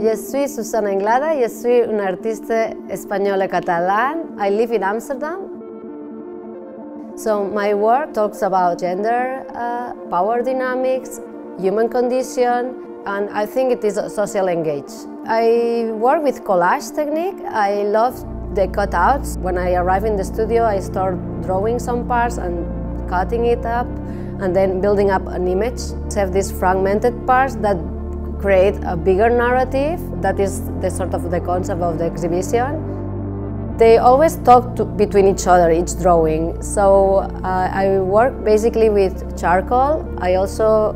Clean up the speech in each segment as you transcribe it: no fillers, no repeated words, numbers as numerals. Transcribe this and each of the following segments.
Je suis Susanna Inglada, je suis une artiste espagnole catalane. I live in Amsterdam. So my work talks about gender, power dynamics, human condition, and I think it is social engaged. I work with collage technique. I love the cutouts. When I arrive in the studio, I start drawing some parts and cutting it up, and then building up an image. I have these fragmented parts that create a bigger narrative. That is the sort of the concept of the exhibition. They always talk between each other, each drawing. So I work basically with charcoal. I also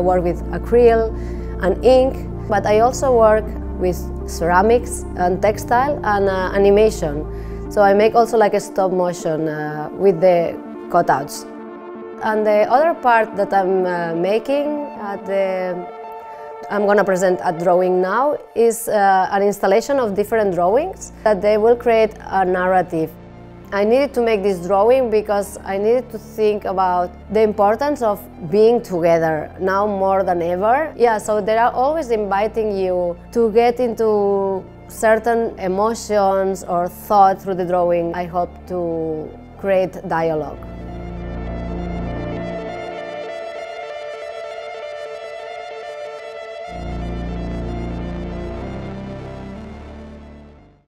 work with acrylic and ink, but I also work with ceramics and textile and animation. So I make also like a stop motion with the cutouts. And the other part that I'm making I'm going to present a drawing now is an installation of different drawings that they will create a narrative. I needed to make this drawing because I needed to think about the importance of being together now more than ever. Yeah, so they are always inviting you to get into certain emotions or thoughts through the drawing. I hope to create dialogue.